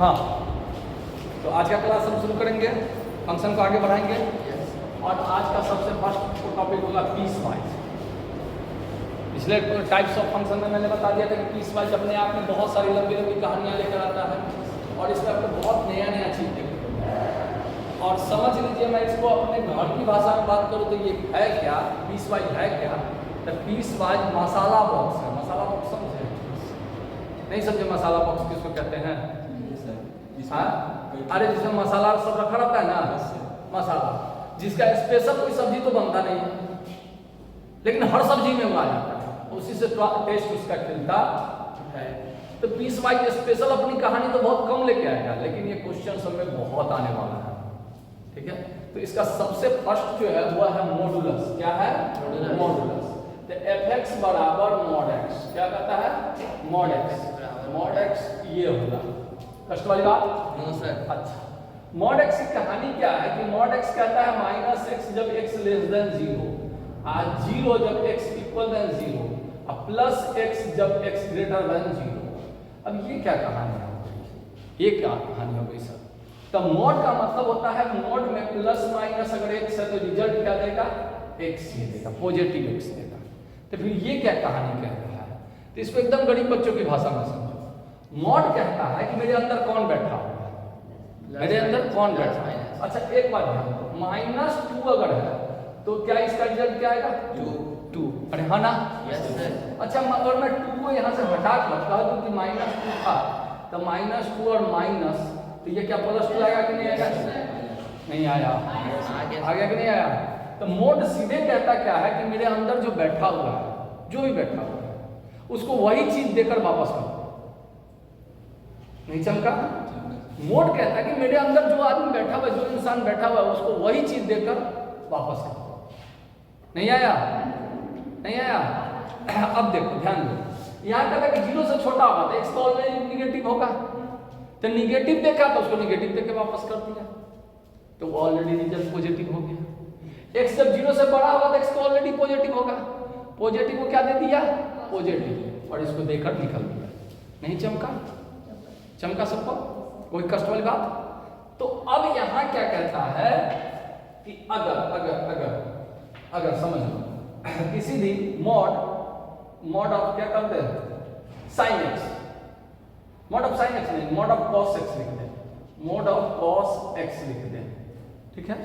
हाँ, तो आज का क्लास हम शुरू करेंगे, फंक्शन को आगे बढ़ाएंगे। और आज का सबसे फर्स्ट टॉपिक होगा पीस वाइज। पिछले टाइप्स ऑफ फंक्शन में मैंने बता दिया था कि पीस वाइज अपने आप में बहुत सारी लंबी लंबी कहानियाँ लेकर आता है और इसमें आपको बहुत नया नया चीज़ देखते और समझ लीजिए, मैं इसको अपने घर की भाषा में बात करूँ तो ये है क्या, पीस वाइज है क्या। तो पीस वाइज मसाला बॉक्स है। मसाला बॉक्स समझे? नहीं समझे मसाला बॉक्स किसको कहते हैं? हाँ, अरे जिसमें मसाला सब रखा रहता है ना, मसाला जिसका स्पेशल कोई सब्जी तो बनता नहीं है, लेकिन हर सब्जी में वो आ जाता है, उसी से टेस्ट उसका खिलता है। तो पीस वाइज स्पेशल अपनी कहानी तो बहुत कम लेके आएगा, लेकिन ये क्वेश्चन सब में बहुत आने वाला है। ठीक है, तो इसका सबसे फर्स्ट जो है वह है मॉडुलस। क्या है? मॉडुलस। तो fx बराबर मॉड x। क्या कहता है? Mod x। मॉड x ये होगा। कष्ट वाली बात? No sir. अच्छा, मॉड x की कहानी क्या है कि मॉड x कहता है माइनस x जब x लेस देन 0, और 0 जब x इक्वल देन 0, और प्लस x जब x ग्रेटर देन 0। अब ये क्या कहानी है? ये क्या कहानी हो गई सर? तो मॉड का मतलब होता है, मॉड में प्लस माइनस अगर x है तो रिजल्ट क्या देगा? x ही देगा, पॉजिटिव x देगा। तो फिर ये क्या कहानी कह रहा है? तो इसको एकदम गरीब बच्चों की भाषा में समझो। मॉड कहता है कि मेरे अंदर कौन बैठा हुआ है, मेरे अंदर कौन बैठा है। अच्छा, एक बात ध्यान दो, -2 अगर है तो क्या इसका रिजल्ट क्या आएगा? 2। अरे हाँ ना? Yes sir. अच्छा, अगर मैं 2 को यहाँ से हटा कर कह दूं कि -2 था, तो -2 और माइनस, तो ये क्या +2 आएगा कि नहीं आएगा? नहीं आया। आ गया कि नहीं आया? तो मोड सीधे कहता क्या है कि मेरे अंदर जो बैठा हुआ है, जो भी बैठा हुआ है, उसको वही चीज देकर वापस करो। नहीं चमका? मोड कहता है कि मेरे अंदर जो आदमी बैठा हुआ है, जो इंसान बैठा हुआ है, उसको वही चीज देकर वापस करो। नहीं आया? नहीं आया? अब देखो, ध्यान दो, यहाँ कहता है कि 0 से छोटा होगा तो x तो ऑलरेडी निगेटिव होगा, तो निगेटिव देखा तो उसको निगेटिव देके वापस कर दिया, तो वो ऑलरेडी रिजल्ट पॉजिटिव हो गया। x जब 0 से बड़ा होगा तो x तो ऑलरेडी पॉजिटिव होगा, पॉजिटिव को क्या दे दिया? पॉजिटिव, और इसको देकर निकल दिया। नहीं चमका? चमका सबको? कोई कष्ट वाली बात? तो अब यहां क्या कहता है कि अगर समझ लो किसी भी मॉड ऑफ क्या करते हैं? Sine x. Mod of sine x नहीं, मॉड ऑफ कॉस एक्स लिख दे, मॉड ऑफ कॉस एक्स लिख दे। ठीक है,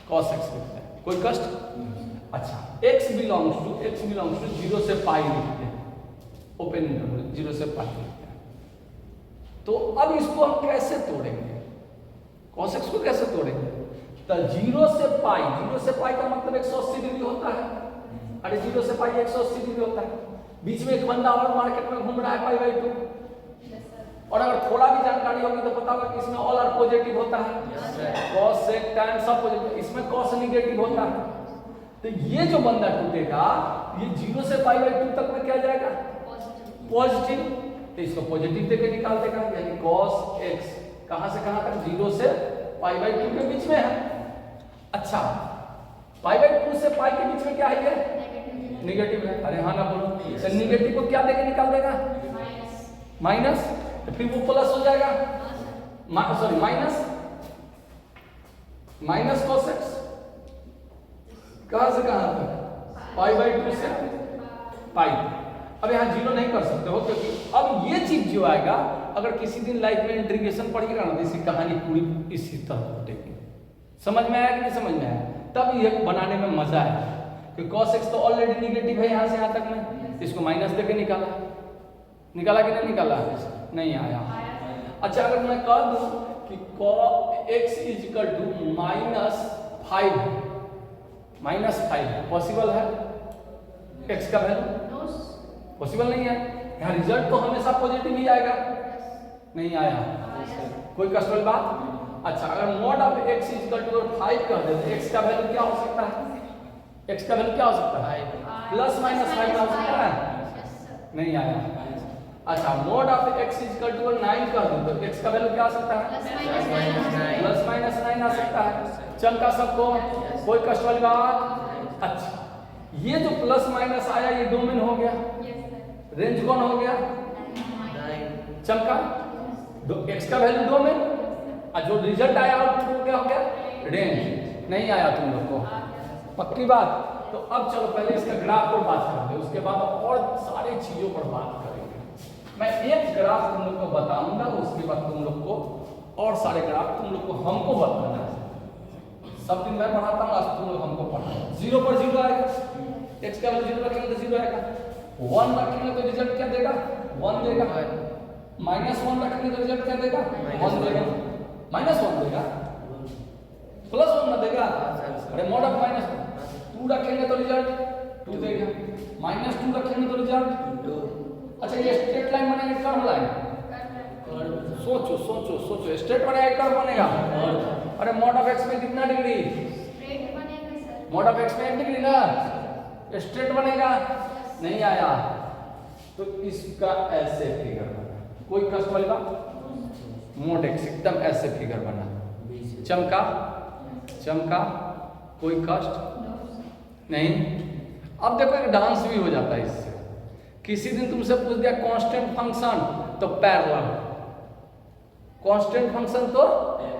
कॉस एक्स लिख दे, कोई कष्ट? अच्छा, x बिलोंग्स टू 0 से पाई लिख दे, ओपन इंटरवल 0 से पाई लिख दे। तो अब इसको हम कैसे तोड़ेंगे? cos x को कैसे तोड़ेंगे? तो 0 से पाई का मतलब 180 डिग्री होता है। अरे 0 से पाई 180 डिग्री होता है। बीच में एक बंदा और मार्केट में घूम रहा है π/2, और अगर थोड़ा भी जानकारी होगी तो पता होगा कि इसमें ऑल आर पॉजिटिव होता है, cos sec tan सब पॉजिटिव, इसमें cos निगेटिव होता है। तो ये जो बंदा टूटेगा, ये 0 से π/2 तक में क्या जाएगा? पॉजिटिव, तो इसको पॉजिटिव देके निकाल देगा, यानी cos x कहां से कहां तक? 0 से π/2 के बीच में है। अच्छा, π/2 से पाई के बीच में क्या है? ये नेगेटिव है। अरे हाँ ना बोलो? तो नेगेटिव को क्या देके निकाल देगा? माइनस, तो फिर वो प्लस हो जाएगा, सॉरी माइनस cos x कहां से कहां तक? π/2 से पाई। अब यहाँ 0 नहीं कर सकते हो, क्योंकि अब ये चीज जो आएगा, अगर किसी दिन लाइफ में इंटीग्रेशन पढ़िएगा ना तो इसकी कहानी पूरी इसी तरह घटेगी। समझ में आया कि नहीं समझ में आया? तब ये बनाने में मजा है, क्योंकि cos x तो ऑलरेडी निगेटिव है यहाँ से यहाँ तक में, इसको माइनस देके निकाला कि नहीं निकाला? नहीं आया। अच्छा, अगर मैं कह दूं कि cos x = -5 है, पॉसिबल है? x का वैल्यू पॉसिबल नहीं है। यहाँ रिजल्ट तो हमेशा पॉजिटिव ही आएगा। नहीं आया? कोई कष्ट वाली बात? अच्छा, अगर मॉड ऑफ x = 5 कह दे तो x का वैल्यू क्या हो सकता है? x का वैल्यू क्या हो सकता है? +-5 हो सकता है? नहीं आया। अच्छा, मॉड ऑफ x = 9 कह दो तो x का वैल्यू क्या हो सकता है? +-9 आ सकता है। चमका सबको? कोई कष्ट वाली बात? अच्छा, ये जो प्लस माइनस आया ये डोमेन हो गया, रेंज कौन हो गया? चमका? एक्स का वैल्यू 2 में, और जो रिजल्ट आया आउटपुट क्या हो गया, रेंज। नहीं आया तुम लोग को, पक्की बात। तो अब चलो पहले इसका ग्राफ पर बात करेंगे, उसके बाद और सारी चीजों पर बात करेंगे। मैं एक ग्राफ तुम लोग को बताऊंगा, उसके बाद तुम लोग को और सारे ग्राफ तुम लोग को हमको बताना है। सब दिन मैं पढ़ाता हूँ, आज तुम लोग हमको पढ़ाना। 0 पर 0 आएगा, एक्स का वैल्यू 0 रखेंगे तो 0 आएगा। 1 रखेंगे तो रिजल्ट क्या देगा, 1 देगा। -1 रखेंगे तो रिजल्ट क्या देगा, 1 देगा। -1 देगा, +1 ना देगा। अरे मॉड ऑफ -1, 2 रखेंगे तो रिजल्ट 2 देगा। -2 रखेंगे तो रिजल्ट 2। अच्छा ये स्ट्रेट लाइन बनेगा, कर्व लाइन? सोचो सोचो सोचो, स्ट्रेट बनेगा, कर्व बनेगा? अरे मॉड ऑफ x में कितना डिग्री? स्ट्रेट बनेगा सर। मॉड ऑफ x में 1 डिग्री ना, स्ट्रेट बनेगा। नहीं आया तो इसका ऐसे फिगर बना, कोई कष्ट वाली बात? मॉड x एकदम ऐसे फिगर बना, चमका चमका, कोई कष्ट नहीं। अब देखो एक डांस भी हो जाता है इससे। किसी दिन तुमसे पूछ दिया कांस्टेंट फंक्शन तो पैरेलल, कांस्टेंट फंक्शन तो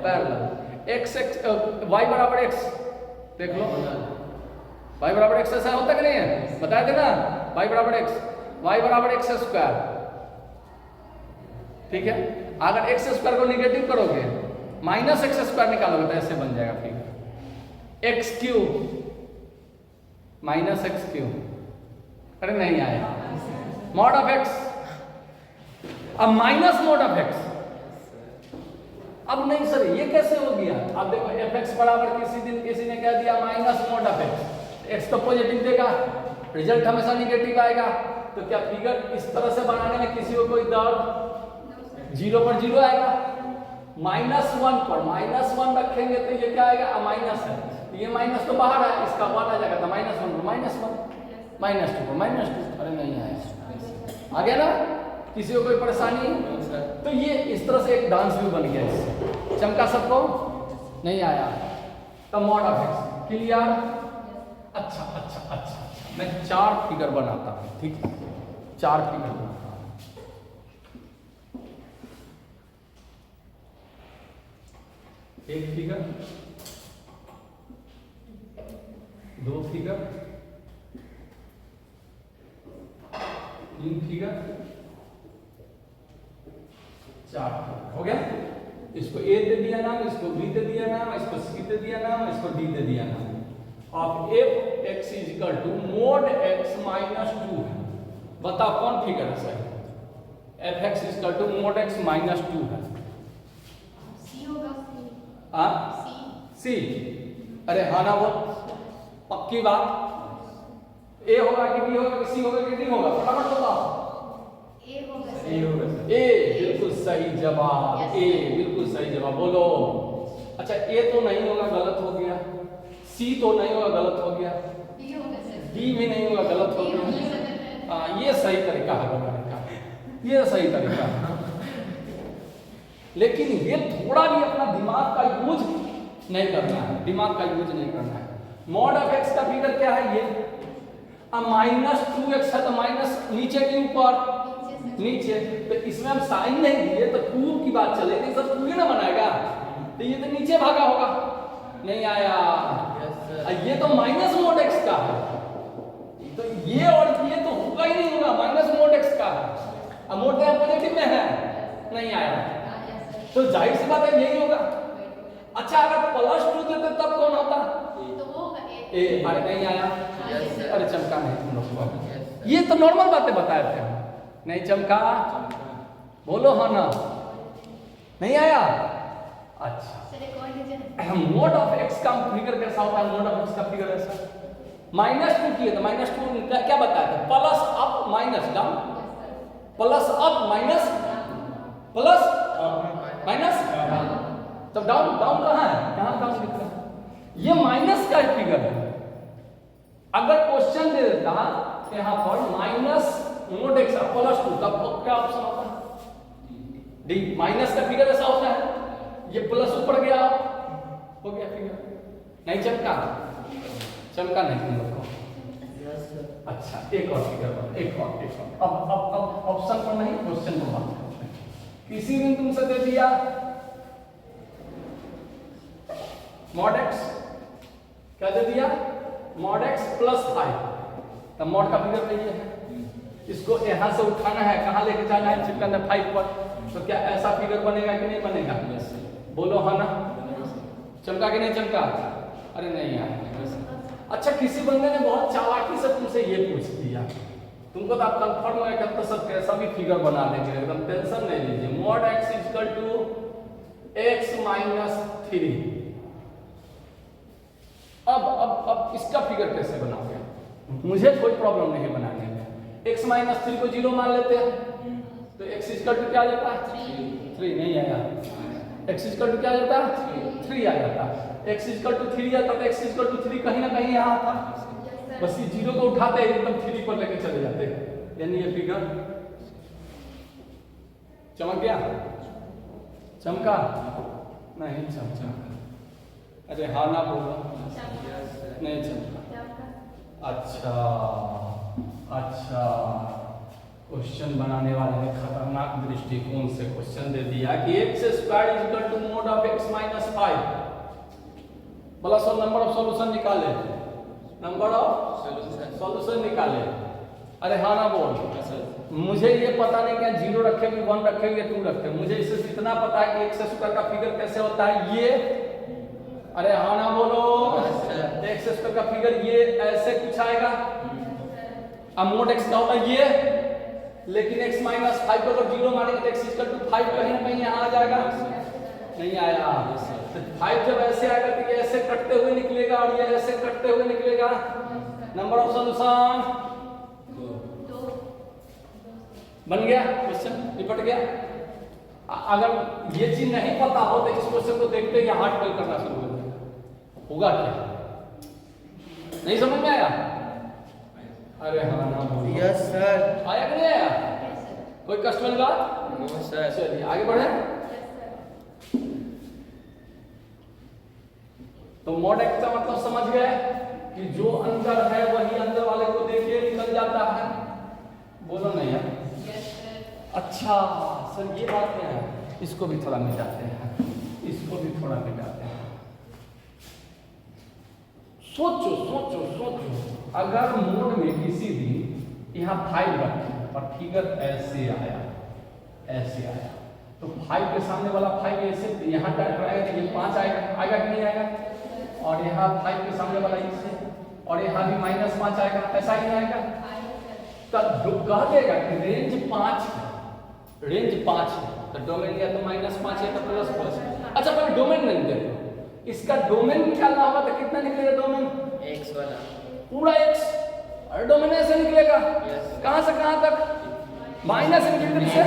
पैरेलल। x y बराबर x, देख लो y बराबर x ऐसा होता कि नहीं है, बताया थे ना, y बराबर x, y बराबर x स्क्वायर। ठीक है, अगर x स्क्वायर को निगेटिव करोगे, -x स्क्वायर निकालोगे तो ऐसे बन जाएगा figure, x cube -x cube. अरे नहीं आया, मॉड ऑफ x, अब माइनस मॉड ऑफ x। अब नहीं सर ये कैसे हो गया? अब देखो fx बराबर किसी दिन किसी ने कह दिया माइनस मॉड ऑफ x तो पॉजिटिव देगा, रिजल्ट हमेशा निगेटिव आएगा। तो क्या फिगर इस तरह से बनाने में किसी को कोई दर्द? 0 पर 0 आएगा। -1 पर -1 रखेंगे तो ये क्या आएगा, माइनस है, ये माइनस तो बाहर है, इसका 1 आ जाएगा, तो -1 पर -1, -2 पर -2। अरे नहीं आया, आ गया ना? किसी को कोई परेशानी? तो ये इस तरह से एक डांस भी बन गया इससे। चमका सबको? नहीं आया, तब मॉड ऑफ x क्लियर? अच्छा अच्छा अच्छा, मैं 4 फिगर बनाता हूँ, ठीक है, 4 फिगर बनाता हूँ। एक फिगर, 2 फिगर, 3 फिगर, 4 फिगर। हो गया? इसको A दे दिया नाम, इसको B दे दिया नाम, इसको C दे दिया नाम, इसको D दे दिया नाम। अब f(x) = mod x - 2 है। बताओ कौन फिगर है सही? f(x) = mod x - 2 है। C होगा। हाँ C। अरे हाँ ना, वो पक्की बात। A होगा कि B होगा कि C होगा कि D होगा? फटाफट बताओ। A होगा। A बिल्कुल सही जवाब, A बिल्कुल सही जवाब। बोलो। अच्छा A तो नहीं होगा, गलत हो गया। C तो नहीं होगा, गलत हो गया। D होगा सर। D भी नहीं होगा, गलत हो गया। हाँ ये सही तरीका है बनाने का, ये सही तरीका है। लेकिन ये थोड़ा भी अपना दिमाग का यूज नहीं करना है, दिमाग का यूज नहीं करना है। मॉड ऑफ x का फिगर क्या है ये? -2x है तो माइनस नीचे के ऊपर नीचे, तो इसमें हम साइन नहीं दिए तो 2 की बात चलेगी, सब 2 ही ना बनाएगा, तो ये तो नीचे भागा होगा। नहीं आया। ये तो माइनस मोड x का है, तो ये और ये तो होगा ही नहीं, होगा माइनस मोड x का है। अब मोड क्या पॉजिटिव में है? नहीं आया, तो जाहिर सी बात है यही होगा। अच्छा अगर +2 देते तब कौन होता? तो वो होगा ए। अरे नहीं आया, अरे चमका नहीं तुम लोग को, ये तो नॉर्मल बातें बताए थे, नहीं चमका, बोलो हाँ ना, नहीं आया। अच्छा मोड ऑफ x का फिगर कैसा होता है? मोड ऑफ x का फिगर ऐसा, -2 किए तो -2 क्या बताया था? Plus up minus down, plus up minus plus minus, तब डाउन, डाउन कहाँ है? यहाँ डाउन लिख रहा है, ये माइनस का फिगर है। अगर क्वेश्चन दे देता यहाँ पर माइनस मोड x +2, तब क्या ऑप्शन होता है? डी। माइनस का फिगर ऐसा होता है, ये प्लस ऊपर गया, हो गया फिगर। नहीं चमका, चमका नहीं तुम लोग को। अच्छा एक और फिगर, एक और अब ऑप्शन पर नहीं, क्वेश्चन पर बात करते हैं। किसी ने तुमसे दे दिया मॉड एक्स, क्या दे दिया मॉड एक्स प्लस 5, तब मॉड का फिगर तो ये है, इसको यहां से उठाना है, कहां लेके जाना है, चिपकाना 5 पर, तो क्या ऐसा फिगर बनेगा कि नहीं बनेगा? बोलो हाँ ना, चमका कि नहीं चमका? अरे नहीं यार। अच्छा किसी बंदे ने बहुत चालाकी से तुमसे ये पूछ दिया, तुमको तो आप कंफर्म हो गया तो सब कैसा भी फिगर बना देंगे, एकदम टेंशन नहीं लीजिए। Mod x equal to x minus 3, अब इसका फिगर कैसे बनाओगे? मुझे कोई प्रॉब्लम नहीं बनाने में। x माइनस 3 को 0 मान लेते हैं, तो x इक्वल टू क्या आ जाता है? 3 नहीं आया। x इक्वल टू क्या आ जाता है? 3 आ जाता है। x इक्वल टू 3 आता तो x इक्वल टू 3 कहीं ना कहीं यहाँ था, बस ये 0 को उठाते हैं एकदम 3 पर लेके चले जाते हैं, यानी ये फिगर चमक गया? चमका? नहीं चमका। अरे हाँ ना बोलो, नहीं चमका। अच्छा अच्छा, क्वेश्चन बनाने वाले ने खतरनाक दृष्टिकोण से क्वेश्चन दे दिया कि x square is equal to mod of x minus 5। बोला सो नंबर ऑफ सॉल्यूशन निकाले, नंबर ऑफ सॉल्यूशन निकाले। अरे हाँ ना बोल, मुझे ये पता नहीं क्या 0 रखेंगे 1 रखेंगे 2 रखेंगे, मुझे इससे इतना पता है कि x स्क्वायर का फिगर कैसे होता है ये। अरे हाँ ना बोलो, एक्स स्क्वायर का फिगर ये ऐसे कुछ आएगा, अब मोड एक्स का होगा ये, लेकिन x माइनस 5 को अगर 0 मानेंगे तो x इक्वल टू 5 कहीं ना कहीं यहाँ आ जाएगा, नहीं आया। तो 5 जब ऐसे आएगा तो ये ऐसे कटते हुए निकलेगा और ये ऐसे कटते हुए निकलेगा। नंबर ऑफ सॉल्यूशन बन गया, क्वेश्चन निपट गया। अगर ये चीज नहीं पता हो तो इस क्वेश्चन को देखते ही हार्ट फेल करना शुरू हो जाएगा, होगा क्या? नहीं समझ में आया? अरे हाँ ना बोलो। Yes sir. आया कि नहीं आया? कोई कष्ट वाली बात? No sir. चलिए आगे बढ़े। तो मॉड एक्स का मतलब समझ गए कि जो अंदर है वही अंदर वाले को देखिए निकल जाता है। बोलो नहीं यार। अच्छा सर ये बात क्या है, इसको भी थोड़ा मिटाते हैं, इसको भी थोड़ा मिटाते हैं। सोचो सोचो सोचो, अगर मोड में किसी दिन यहाँ 5 रखें और फिगर ऐसे आया, ऐसे आया, तो 5 के सामने वाला 5 ऐसे यहाँ टकराएगा तो ये 5 आएगा, आएगा कि नहीं आएगा? और यहाँ 5 के सामने वाला इससे, और यहाँ भी -5 आएगा, ऐसा ही नहीं आएगा? तब कह देगा कि रेंज 5 है, रेंज 5 है, तो डोमेन या तो -5 या तो +5। अच्छा पहले डोमेन नहीं देखो, इसका डोमेन निकालना होगा तो कितना निकलेगा डोमेन? x वाला पूरा x, और डोमेन ऐसे निकलेगा Yes. कहां से कहां तक? माइनस इंफिनिटी से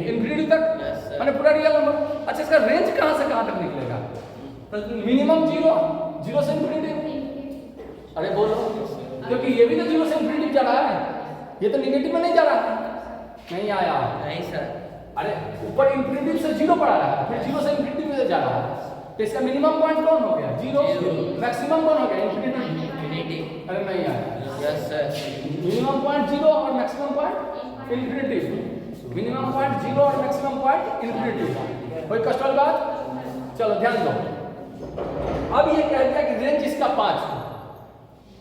इंफिनिटी तक, माने पूरा रियल नंबर। अच्छा इसका रेंज कहां से कहां तक निकलेगा? तो मिनिमम 0 से इंफिनिटी। अरे बोलो, क्योंकि ये भी तो 0 से इंफिनिटी जा रहा है, ये तो नेगेटिव में नहीं जा रहा है। नहीं आया? नहीं सर। अरे ऊपर इंफिनिटी से 0 पर आ रहा है, फिर 0 से इंफिनिटी में जा रहा है, तो इसका मिनिमम पॉइंट कौन हो गया? 0। मैक्सिमम कौन हो गया? इंफिनिटी। अरे नहीं आया? Yes sir. मिनिमम पॉइंट 0 और maximum point infinity. Minimum point 0 और मैक्सिमम पॉइंट इंफिनिटी। कोई कष्ट वाली बात? चलो ध्यान दो। अब ये कह दिया कि रेंज इसका 5 है,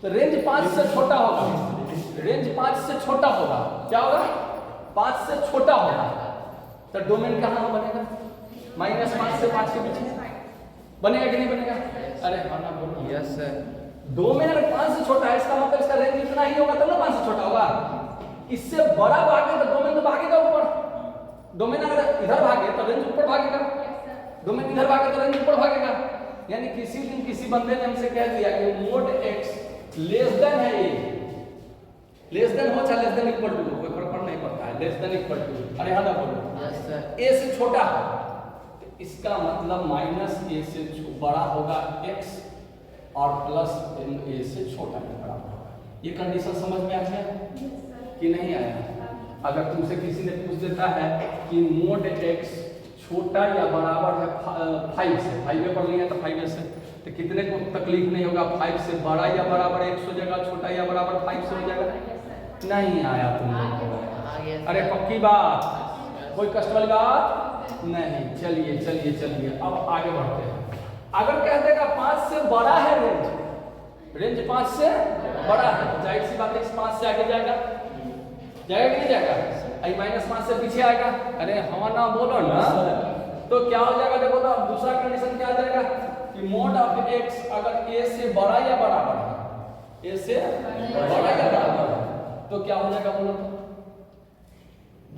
तो रेंज 5 से छोटा होगा, रेंज 5 से छोटा होगा, क्या होगा? 5 से छोटा होगा, तो डोमेन कहाँ बनेगा? -5 से 5 के बीच में बनेगा कि नहीं बनेगा? अरे हाँ ना बोलो। Yes sir. डोमेन अगर 5 से छोटा है, इसका मतलब इसका रेंज इतना ही होगा तब ना 5 से छोटा होगा। इससे बड़ा भागे तो डोमेन तो भागेगा ऊपर, डोमेन अगर इधर भागे तो रेंज ऊपर भागेगा, डोमेन इधर भागे तो रेंज ऊपर भागेगा। यानी किसी दिन किसी बंदे ने हमसे कह दिया कि मोड x लेस देन है ए, लेस देन हो चाहे लेस देन इक्वल टू, कोई फर्क नहीं पड़ता है, लेस देन इक्वल टू। अरे हाँ ना बोलो। Yes sir. a से छोटा है, तो इसका मतलब -a से बड़ा होगा x और +a से छोटा या बड़ा होगा। ये कंडीशन समझ में आ गया कि नहीं आया? अगर तुमसे किसी ने पूछ देता है कि मोड x छोटा या बराबर है 5 से, 5 पर लिया तो 5 से, तो कितने को तकलीफ नहीं होगा? 5 से बड़ा या बराबर x हो जाएगा, छोटा या बराबर 5 से हो जाएगा। नहीं आया तुम लोगों को? अरे पक्की बात, कोई कष्ट वाली बात नहीं। चलिए चलिए चलिए अब आगे बढ़ते हैं। अगर कह देगा 5 से बड़ा है रेंज 5 से बड़ा है, जाहिर सी बात है इस 5 से आगे जाएगा, जाएगा कि नहीं जाएगा? -5 से पीछे आएगा। अरे हाँ ना बोलो ना, तो क्या हो जाएगा? देखो तो अब दूसरा कंडीशन क्या आ जाएगा कि मोड ऑफ x अगर a से बड़ा या बराबर है, a से बड़ा या बराबर है, तो क्या हो जाएगा?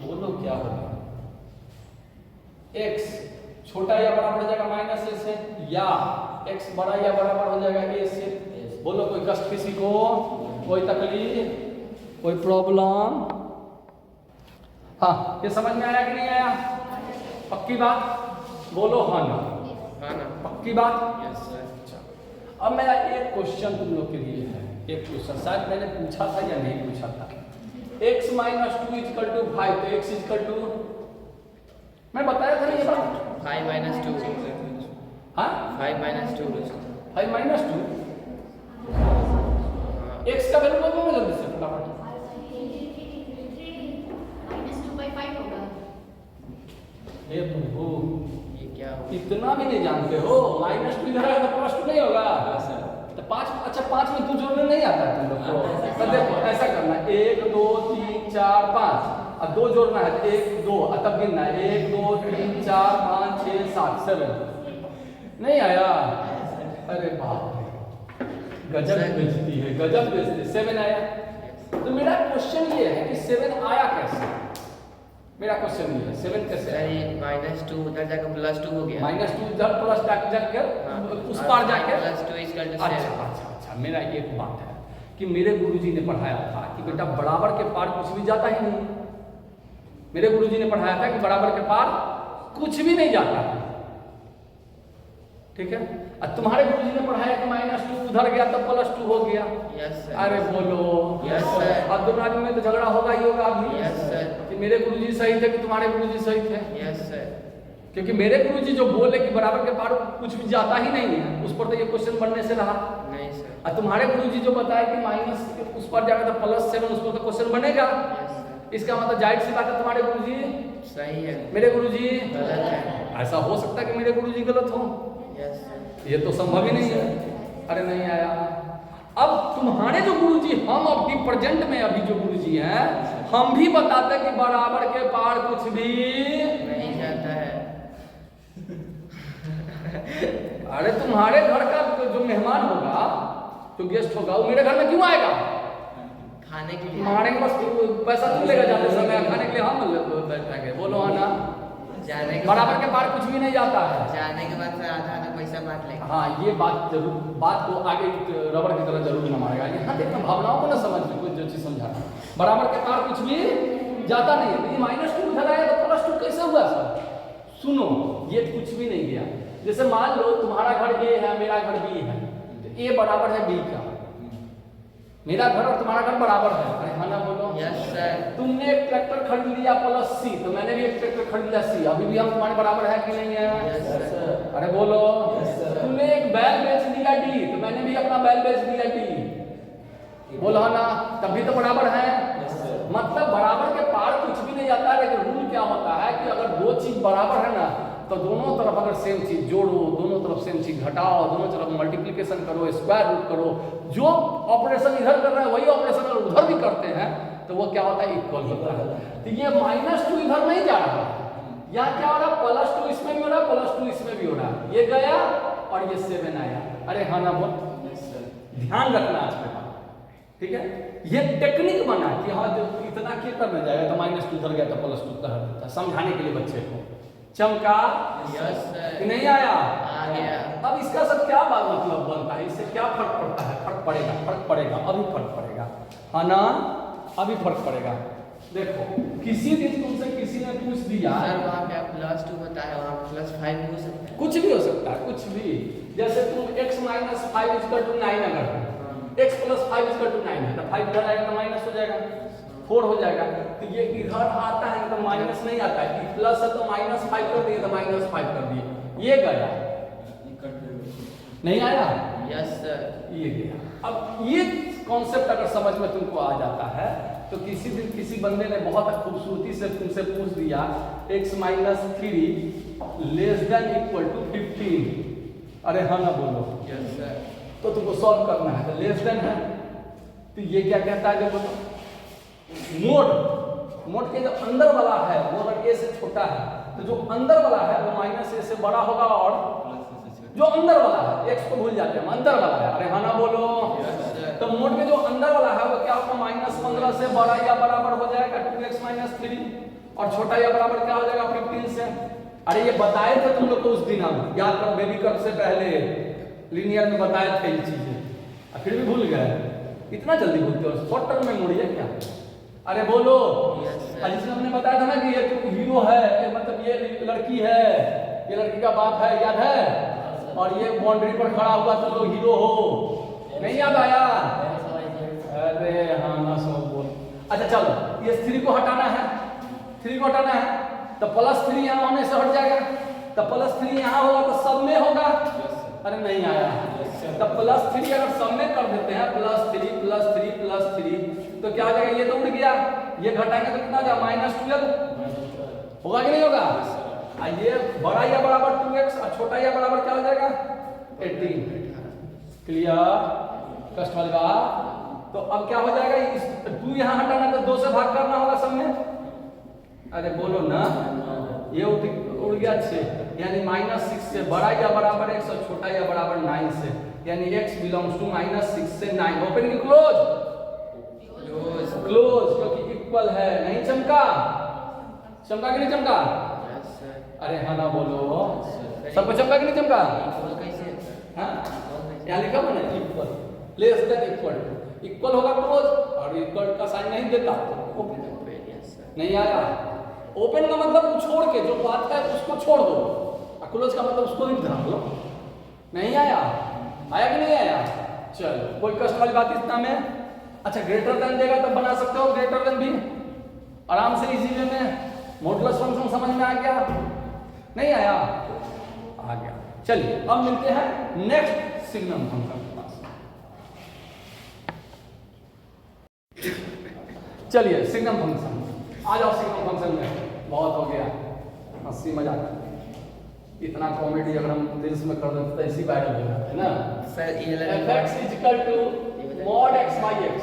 बोलो क्या होगा? x छोटा या बराबर हो जाएगा -a से, या x बड़ा या बराबर हो जाएगा a से। बोलो कोई कष्ट किसी को, कोई तकलीफ, कोई प्रॉब्लम? हाँ, ये समझ में आया कि नहीं आया? पक्की बात बोलो हाँ ना? पक्की बात? Yes sir. अब मेरा एक क्वेश्चन तुम लोग के लिए है, एक क्वेश्चन शायद मैंने पूछा था या नहीं पूछा था। x - 2 = 5, तो x = मैं बताया था ना ये बात? 5 - 2 हाँ 5 - 2 5 - 2 x का वैल्यू बोलो ना जल्दी से फटाफट। -2/5 होगा। ये प्रभु ये क्या हो? इतना भी नहीं जानते हो? -2 इधर आएगा तो +2 नहीं होगा? तो 5, अच्छा 5 में 2 जोड़ने नहीं आता है तुम लोग को? तो देखो ऐसा करना, 1 2 3 4 5 और 2 जोड़ना है, 1 2 और तब गिनना है 1 2 3 4 5 6 7 7। नहीं आया? अरे बाप रे, गजब बेइज्जती है, गजब बेइज्जती। 7 आया। तो मेरा क्वेश्चन ये है कि 7 आया कैसे? मेरा क्वेश्चन ये है 7 कैसे सर आया? ये -2 उधर जाकर +2 हो गया। -2 इधर प्लस जाकर उस पार जाकर +2 = 7। अच्छा, मेरा एक बात है कि मेरे गुरुजी ने पढ़ाया था कि बेटा बराबर के पार कुछ भी जाता ही नहीं। मेरे गुरुजी ने पढ़ाया था कि बराबर के पार कुछ भी नहीं जाता, ठीक है? और तुम्हारे गुरुजी ने पढ़ाया कि -2 उधर गया तो +2 हो गया। Yes sir. अरे बोलो यस सर। अब दोनों आदमी में तो झगड़ा होगा ही होगा अभी। Yes sir. कि मेरे गुरुजी सही थे कि तुम्हारे गुरुजी सही थे? Yes sir. क्योंकि मेरे गुरुजी जो बोले कि बराबर के पार कुछ भी जाता ही नहीं है, उस पर तो ये क्वेश्चन बनने से रहा। नहीं सर। और तुम्हारे गुरुजी जो बताए कि माइनस उस पर जाएगा तो +7, उस पर तो क्वेश्चन बनेगा। Yes sir. इसका मतलब जाहिर सी बात है तुम्हारे गुरुजी सही है। मेरे गुरुजी गलत है। ऐसा हो सकता है कि मेरे गुरुजी गलत हो? Yes sir. ये तो संभव ही नहीं है। अरे नहीं आया। अब तुम्हारे जो गुरुजी, हम अभी प्रेजेंट में अभी जो गुरुजी हैं, हम भी बताते कि बराबर के पार कुछ भी नहीं जाता है। अरे तुम्हारे घर का जो मेहमान होगा, जो गेस्ट होगा, वो मेरे घर में क्यों आएगा? खाने के लिए। मारेंगे बस, पैसा तुम लेकर जाते समय, खाने के लिए हम बैठेंगे। बोलो है ना? जाने के बराबर के पार कुछ भी नहीं जाता है। जाने के बाद फिर आधा पैसा बांट लेंगे। हाँ, ये बात जरूर, बात को आगे रबड़ की तरह जरूर न मारेगा। यहाँ देखना, भावनाओं को ना समझ में कोई जो चीज समझाना। बराबर के पार कुछ भी जाता नहीं है। -2 उधर आया तो +2 कैसे हुआ सर? सुनो, ये कुछ भी नहीं गया। जैसे मान लो तुम्हारा घर A है, मेरा घर B है, तो A बराबर है B का। मेरा घर और तुम्हारा घर बराबर है। अरे हाँ ना बोलो? Yes sir. तुमने एक ट्रैक्टर खरीद लिया +C, तो मैंने भी एक ट्रैक्टर खरीद लिया C, अभी भी हम तुम्हारे बराबर है कि नहीं है? Yes sir. अरे बोलो। तुमने एक बैल बेच दिया D, तो मैंने भी अपना बैल बेच दिया D, बोलो ना? तब भी तो बराबर है। मतलब बराबर के पार कुछ भी नहीं जाता है। लेकिन रूल क्या होता है कि अगर दो चीज बराबर है ना, तो दोनों तरफ अगर सेम चीज जोड़ो, दोनों तरफ सेम चीज घटाओ, दोनों तरफ मल्टीप्लिकेशन करो, स्क्वायर रूट करो, जो ऑपरेशन इधर कर रहे हैं वही ऑपरेशन अगर उधर भी करते हैं तो वो क्या होता है? इक्वल होता है। तो ये -2 इधर नहीं जा रहा है, यहाँ क्या हो रहा है? +2 इसमें भी हो रहा है, +2 इसमें भी हो रहा है। ये गया और ये 7 आया। अरे हाँ ना बोल? ध्यान रखना आज के बाद, ठीक है? ये टेक्निक बना कि हाँ जो इतना क्या करना जाएगा तो -2 उधर गया तो +2 कर देता, समझाने के लिए बच्चे को। चमका? Yes sir. नहीं आया? आ गया। अब इसका सब क्या बात मतलब बनता है? इससे क्या फर्क पड़ता है? फर्क पड़ेगा, फर्क पड़ेगा, अभी फर्क पड़ेगा, है ना? अभी फर्क पड़ेगा। देखो, किसी दिन तुमसे किसी ने पूछ दिया सर वहाँ पे आप +2 बताया, वहाँ +5 हो सकता है। कुछ भी हो सकता है, कुछ भी। जैसे तुम x - 5 = 9 अगर x + 5 = 9 है, तो 5 इधर आएगा तो माइनस हो जाएगा, 4 हो जाएगा। तो ये इधर आता है तो माइनस नहीं आता है, प्लस है तो -5 कर दिए तो -5 कर दिए, ये गया। नहीं आया? Yes sir. ये गया। अब ये कॉन्सेप्ट अगर समझ में तुमको आ जाता है तो किसी दिन किसी बंदे ने बहुत खूबसूरती से तुमसे पूछ दिया x minus 3 less than equal to 15, अरे हाँ ना बोलो, Yes, sir. तो तुमको सॉल्व करना है। तो लेस देन है तो ये क्या कहता है, देखो तो मोड के जो अंदर वाला है वो अगर a से छोटा है तो जो अंदर वाला है वो माइनस a से बड़ा होगा, और जो अंदर वाला है x को भूल जाते हैं, अंदर वाला है, अरे हाँ ना बोलो। Yes, sir. तो मोड के जो अंदर वाला है वो क्या होगा, -15 से बड़ा या बराबर हो जाएगा 2x माइनस 3, और छोटा या बराबर क्या हो जाएगा 15 से। अरे ये बताए थे तुम लोग को उस दिन, हम याद करो, बेबी कब से पहले लीनियर में बताए थे ये चीजें, फिर भी भूल गए। इतना जल्दी भूलते हो, शॉर्ट टर्म मेमोरी है क्या? अरे बोलो। Yes, sir. जिसमें हमने बताया था ना कि ये तो हीरो है, ये मतलब ये लड़की है, ये लड़की का बाप है, याद है, और ये बाउंड्री पर खड़ा हुआ तो लोग हीरो हो, नहीं याद आया? अरे हाँ ना सो बोल। अच्छा चलो, ये 3 को हटाना है, 3 को हटाना है तो +3 यहाँ होने से हट जाएगा, तो +3 यहाँ होगा तो सब में होगा। अरे नहीं आया, तो +3 अगर सब में कर देते हैं, +3 +3 +3 तो क्या हो जाएगा, ये तो उड़ गया, ये घटाएंगे तो कितना हो जाएगा -12 होगा कि नहीं होगा? ये बड़ा या बराबर 2x और छोटा या बराबर क्या हो जाएगा 18। क्लियर? कष्ट वाली बात। तो अब क्या हो जाएगा, इस 2 यहाँ हटाना तो 2 से भाग करना होगा सब में। अरे बोलो ना, ये उड़ गया 6, यानी -6 से बड़ा या बराबर x और छोटा या बराबर 9 से, यानी x बिलोंग्स टू -6 से 9। ओपन की क्लोज? क्लोज, क्योंकि इक्वल है। नहीं चमका? चमका कि नहीं चमका? Yes, sir. अरे हाँ ना बोलो, सबको चमका कि नहीं चमका? Equal कैसे है, sir? हाँ? Equal कैसे? यहाँ लिखा हुआ ना equal, less than equal, equal होगा क्लोज, और इक्वल का साइन नहीं देता तो ओपन। Yes, sir. नहीं आया? ओपन का मतलब छोड़ के, जो बात है उसको छोड़ दो, और क्लोज का मतलब उसको ही ध्यान लो। नहीं आया? आया कि नहीं आया? चलो, कोई कष्ट वाली बात इतना में? अच्छा, ग्रेटर देन देगा तब बना सकते हो, ग्रेटर देन भी आराम से इजी वे में। मॉडुलस फंक्शन समझ में आ गया? नहीं आया? आ गया। चलिए अब मिलते हैं नेक्स्ट सिग्नम फंक्शन के पास। चलिए सिग्नम फंक्शन, आ जाओ सिग्नम फंक्शन में। बहुत हो गया हंसी मजाक, इतना कॉमेडी अगर हम दिल में कर देते तो ऐसी वायरल हो जाता है ना। Sir, ये fx is equal to mod x by x,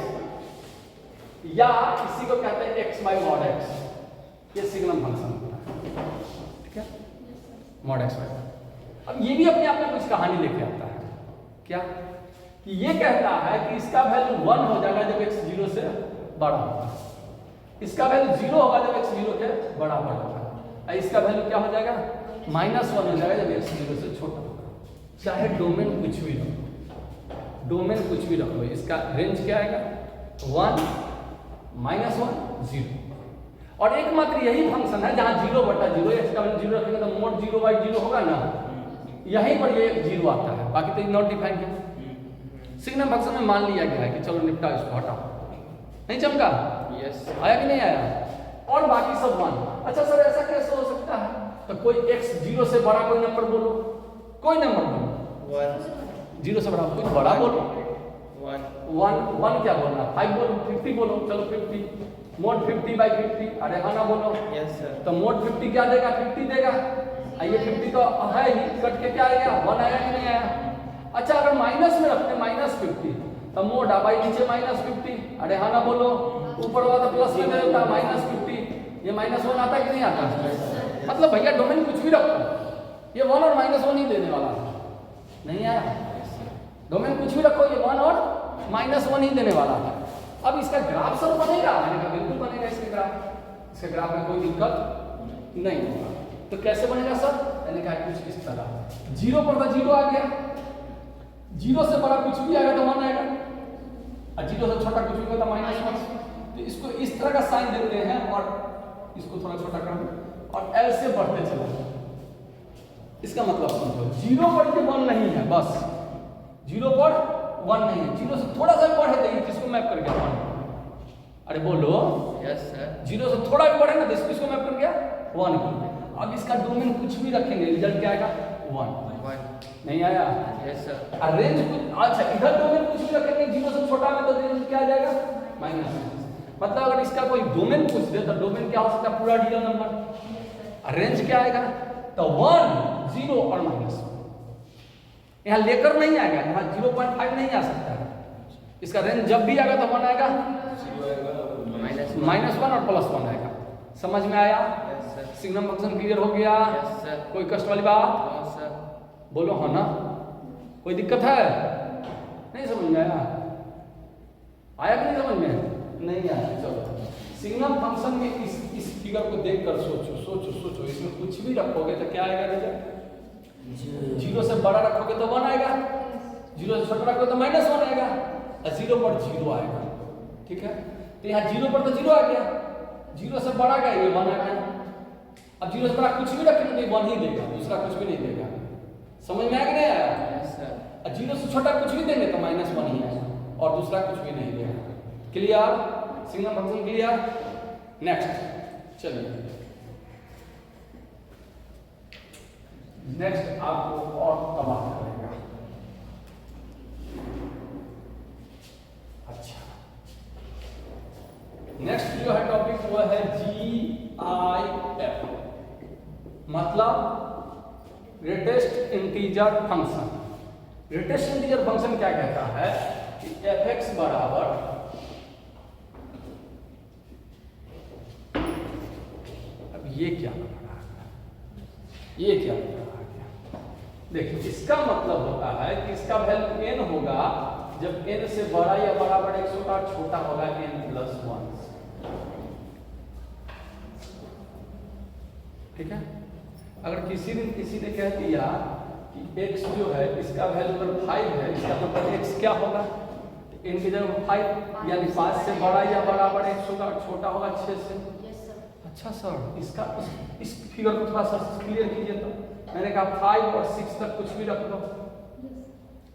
या इसी को कहते हैं x by mod x। ये सिग्नम फंक्शन होता है, ठीक है, mod x by। अब ये भी अपने आप में कुछ कहानी लेके आता है। क्या? कि ये कहता है कि इसका वैल्यू 1 हो जाएगा जब x 0 से बड़ा होगा, इसका वैल्यू 0 होगा जब x 0 के बराबर होगा, और इसका वैल्यू क्या हो जाएगा -1 हो जाएगा जब x 0 से छोटा होगा। चाहे डोमेन कुछ भी रखो, डोमेन कुछ भी रखो, इसका रेंज क्या आएगा 1 -1 0। और एकमात्र यही फंक्शन है जहां 0/0 x का वैल्यू 0 रखेंगे तो मोड 0/0 होगा ना, यहीं पर ये 0 आता है, बाकी तो नॉट डिफाइंड है। सिग्नम फंक्शन में मान लिया गया है कि चलो निपटा इसको, हटाओ। नहीं चमका? Yes. आया कि नहीं आया? और बाकी सब 1। अच्छा सर ऐसा कैसे हो सकता है? तो कोई x 0 से बड़ा कोई नंबर बोलो, कोई नंबर बोलो 1 0 से बड़ा, कोई बड़ा बोलो 1 क्या बोलना, 5 बोलो, 50 बोलो, चलो 50, मोड 50/50, अरे हाँ ना बोलो। Yes, sir. तो मोड 50 क्या देगा, 50 देगा, ये 50 तो है ही, कट के क्या आएगा 1 आया कि नहीं आया? अच्छा अगर माइनस में रखते -50 तो मोड आ भाई नीचे -50, अरे हाँ ना बोलो, ऊपर वाला तो प्लस में देता -50, ये -1 आता कि नहीं आता? मतलब भैया डोमेन कुछ भी रखो, ये 1 और -1 ही देने वाला है। नहीं आया? डोमेन कुछ भी रखो, ये 1 और -1 ही देने वाला है। अब इसका ग्राफ सर बनेगा? मैंने कहा बिल्कुल बनेगा इसके ग्राफ, इसके ग्राफ में कोई दिक्कत नहीं होगा। तो कैसे बनेगा सर? मैंने कहा कुछ इस तरह, 0 पर तो 0 आ गया, 0 से बड़ा कुछ भी आएगा तो 1 आएगा, और 0 से छोटा कुछ भी होगा तो -1। तो इसको इस तरह का साइन देते हैं और इसको थोड़ा छोटा कर दो और L से बढ़ते चलो। इसका मतलब समझो, 0 पर ये 1 नहीं है, बस 0 पर 1 नहीं है, 0 से थोड़ा सा भी बढ़े तो किसको मैप कर गया 1। अरे बोलो। Yes, sir. 0 से थोड़ा भी बढ़े ना तो किसको मैप कर गया 1 को। अब इसका डोमेन कुछ भी रखेंगे, रिजल्ट क्या आएगा 1। नहीं आया? Yes sir. और रेंज कुछ अच्छा इधर डोमेन कुछ भी रखेंगे 0 से छोटा में तो रेंज क्या आ जाएगा? माइनस। मतलब अगर इसका कोई डोमेन पूछ दे तो डोमेन क्या हो सकता है? पूरा रियल नंबर। रेंज क्या आएगा? तो 1, 0 और -1। यहाँ लेकर नहीं आएगा, यहाँ 0.5 नहीं आ सकता है। इसका रेंज जब भी आएगा तो 1 आएगा, -1 और +1 आएगा। समझ में आया? Yes sir. Signum function clear हो गया? Yes sir. कोई कष्ट वाली बात? No sir. बोलो हाँ ना? कोई दिक्कत है? नहीं समझ में आया? आया कि नहीं समझ में? नहीं आया। चलो सिग्नम फंक्शन में इस फिगर को देखकर सोचो इसमें कुछ भी रखोगे तो क्या आएगा रिजल्ट? 0 से बड़ा रखोगे तो 1 आएगा, 0 से छोटा रखोगे तो -1 आएगा और 0 पर 0 आएगा। ठीक है, तो यहाँ 0 पर तो 0 आ गया, 0 से बड़ा का ये 1 आ गया। अब 0 से बड़ा कुछ भी रखेंगे तो 1 ही देगा, दूसरा कुछ भी नहीं देगा। समझ में आया कि नहीं आया? Yes sir. और 0 से छोटा कुछ भी देंगे तो -1 ही आएगा और दूसरा कुछ भी नहीं देगा। Clear? Signum function clear? Next चलिए, नेक्स्ट आपको और तबाह करेगा। अच्छा, नेक्स्ट जो है टॉपिक वो है GIF, मतलब greatest integer function. Greatest integer function क्या कहता है कि fx बराबर ये क्या बन रहा है, ये क्या बन रहा है? देखिए इसका मतलब होता है कि इसका वैल्यू n होगा जब n से बड़ा या बराबर 100 का, छोटा होगा n+1। ठीक है, अगर किसी दिन किसी ने कह दिया कि x जो है इसका वैल्यू अगर 5 है, इसका मतलब x क्या होगा? n की जगह 5 यानी 5 से बड़ा या बराबर 100 का, छोटा होगा 6 से। अच्छा सर, इसका इस फिगर को थोड़ा सा क्लियर कीजिए। तो मैंने कहा 5 और 6 तक कुछ भी रख दो,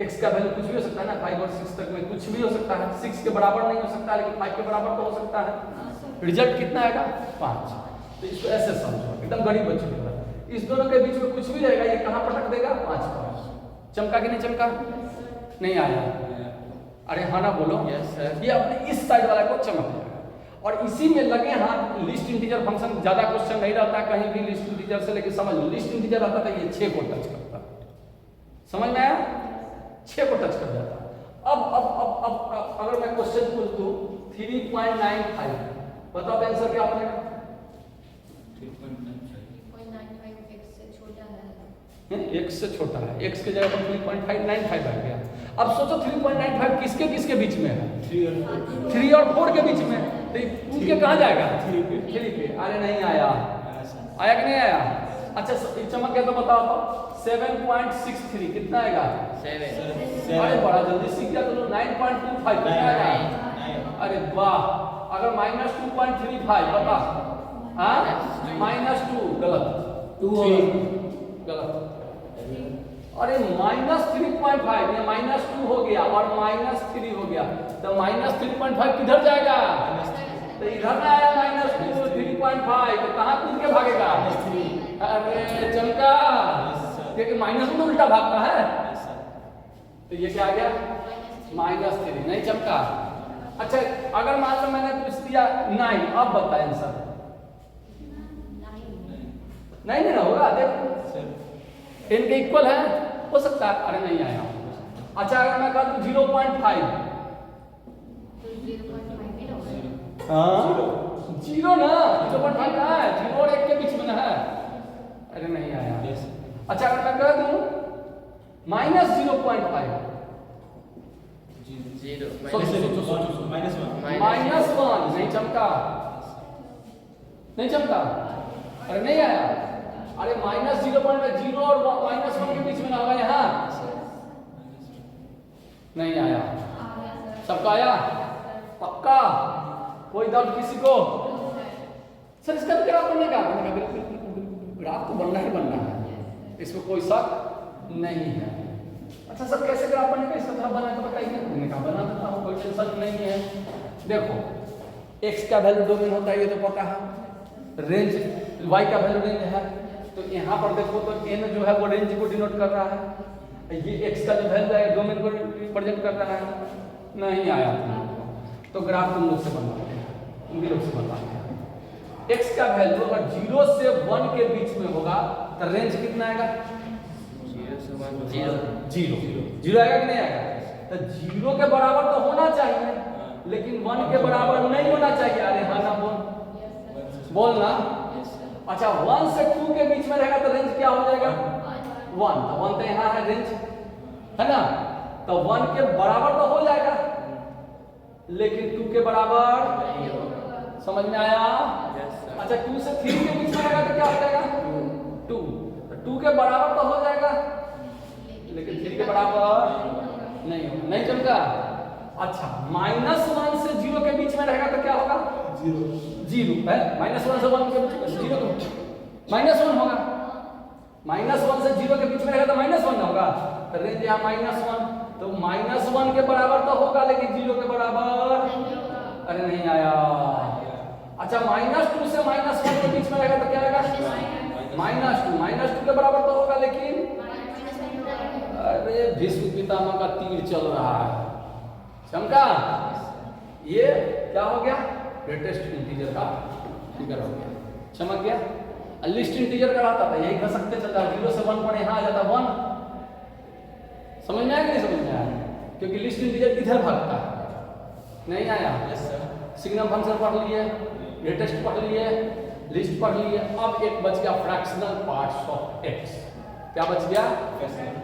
x का वैल्यू कुछ भी हो सकता है ना, 5 और 6 तक में कुछ भी हो सकता है। 6 के बराबर नहीं हो सकता लेकिन 5 के बराबर तो हो सकता है। रिजल्ट कितना आएगा? 5। तो इसको ऐसे समझो, एकदम गरीब बच्चों की तरह, इस दोनों के बीच में कुछ भी रहेगा, ये कहाँ पर रख देगा? 5 पर। चमका कि नहीं चमका? नहीं आया? अरे हाँ ना बोलो। Yes sir. ये अपने इस साइड वाला को चमक जाएगा और इसी में लगे हाथ। लिस्ट इंटीजर फंक्शन ज्यादा क्वेश्चन नहीं रहता है कहीं भी लिस्ट इंटीजर से, लेकिन समझ लो लिस्ट इंटीजर रहता था ये 6 को टच करता। समझ में आया? 6 को टच कर जाता। अब अगर मैं क्वेश्चन पूछ दूं 3.95, बताओ आंसर क्या बनेगा? 0.95 x से छोटा है। x से छोटा है, x के जगह पर 3.595 आ गया। अब सोचो 3.95 किसके किसके बीच में है? 3 और 4 के बीच में। तो उनके कहाँ जाएगा? 3 पे। अरे नहीं आया, आया कि नहीं आया? अच्छा चमक गया तो बताओ तो 7.63 कितना आएगा? 7. अरे बड़ा जल्दी सीख गया तो 9.25 कितना आएगा? अरे वाह, अगर -2.35 बता। हाँ -2 गलत, 2 गलत। अरे -3.5 या -2 हो गया और -3 हो गया, तो -3.5 किधर जाएगा? तो इधर ना आया -2 3.5, तो कहाँ कूद के भागेगा? अरे चमका, क्योंकि माइनस में उल्टा भागता है। तो ये क्या आ गया? -3। नहीं चमका। अच्छा अगर मान लो मैंने पूछ दिया 9, अब बताएं आंसर। नहीं ना होगा, देखो इनके इक्वल है, हो सकता है। अरे नहीं आया। अच्छा अगर मैं कहता हूं 0.5, हाँ 0 ना, 0.5 कहाँ है? 0 और 1 के बीच में ना है। अरे नहीं आया। अच्छा अगर मैं कह दूं -0.5, सोचो -1, नहीं चमका, नहीं चमका। अरे नहीं आया। अरे -0.0 और -1 के बीच में ना होगा यहाँ। नहीं आया। सबका आया? पक्का? कोई डाउट किसी को? सर इसका तो ग्राफ बनने का, ग्राफ तो बनना ही बनना है, इसमें कोई शक नहीं है। अच्छा सर कैसे ग्राफ बनेगा, इसका थोड़ा बना के बताइए। मैंने कहा बना देता हूँ, कोई टेंशन नहीं है। देखो x का वैल्यू डोमेन होता है, ये तो पता है। रेंज y का वैल्यू रेंज है, तो यहाँ पर देखो तो n जो है वो रेंज को डिनोट कर रहा है। ये x का जो वैल्यू है डोमेन को रिप्रेजेंट कर रहा है, नहीं आया तुम लोग को। तो ग्राफ तुम लोग से बनवाते हैं, तुम भी लोग से बनवाते हैं। x का वैल्यू अगर 0 से 1 के बीच में होगा तो रेंज कितना आएगा? 0 से 1 जीरो आएगा कि नहीं आएगा? तो 0 के बराबर तो होना चाहिए, लेकिन 1 के बराबर नहीं होना चाहिए। अरे हाँ ना बोल ना। अच्छा 1 से 2 के बीच में रहेगा तो रेंज क्या हो जाएगा? 1। तो 1 तो यहाँ है रेंज, है ना? तो 1 के बराबर तो हो जाएगा, लेकिन 2 के बराबर, समझ में आया? अच्छा 2 से 3 के बीच में रहेगा तो क्या हो जाएगा? 2। तो 2 के बराबर तो हो जाएगा, लेकिन 3 के बराबर नहीं चलेगा। अच्छा -1 से 0 के बीच में रहेगा तो क्या होगा? 0 है। -1 से 1 के बीच में 0 -1 होगा। -1 से 0 के बीच में रहेगा तो -1 होगा। तो रेंज यहाँ -1, तो -1 के बराबर तो होगा, लेकिन 0 के बराबर अरे नहीं आया। अच्छा -2 से -1 के बीच में रहेगा तो क्या आएगा? -2 के बराबर तो होगा, लेकिन अरे भीष्म पितामह का तीर चल रहा है, चमका। ये क्या हो गया? ग्रेटेस्ट इंटीजर का फिगर हो गया, चमक गया। लिस्ट इंटीजर का रहता था यही घसकते चलता, 0 से 1 पर यहाँ आ जाता 1। समझ में आया कि नहीं समझ में आया? क्योंकि लिस्ट इंटीजर इधर भागता है। नहीं आया? सिग्नम फंक्शन पढ़ लिए, ग्रेटेस्ट पढ़ लिए, लिस्ट पढ़ लिए। अब एक बच गया फ्रैक्शनल पार्ट्स ऑफ x। क्या बच गया? Fractional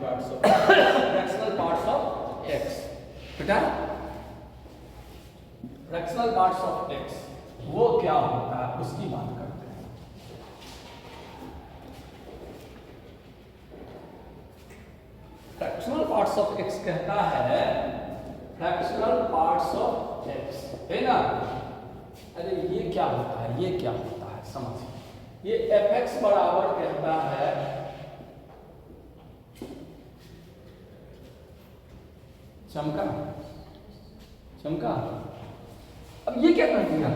parts of x। बेटा फ्रैक्शनल पार्ट्स ऑफ x वो क्या होता है उसकी बात करते हैं। फ्रैक्शनल पार्ट्स ऑफ x कहता है, फ्रैक्शनल पार्ट्स ऑफ x, है ना? अरे ये क्या होता है, ये क्या होता है समझ। ये fx बराबर कहता है चमका। अब ये क्या कर दिया?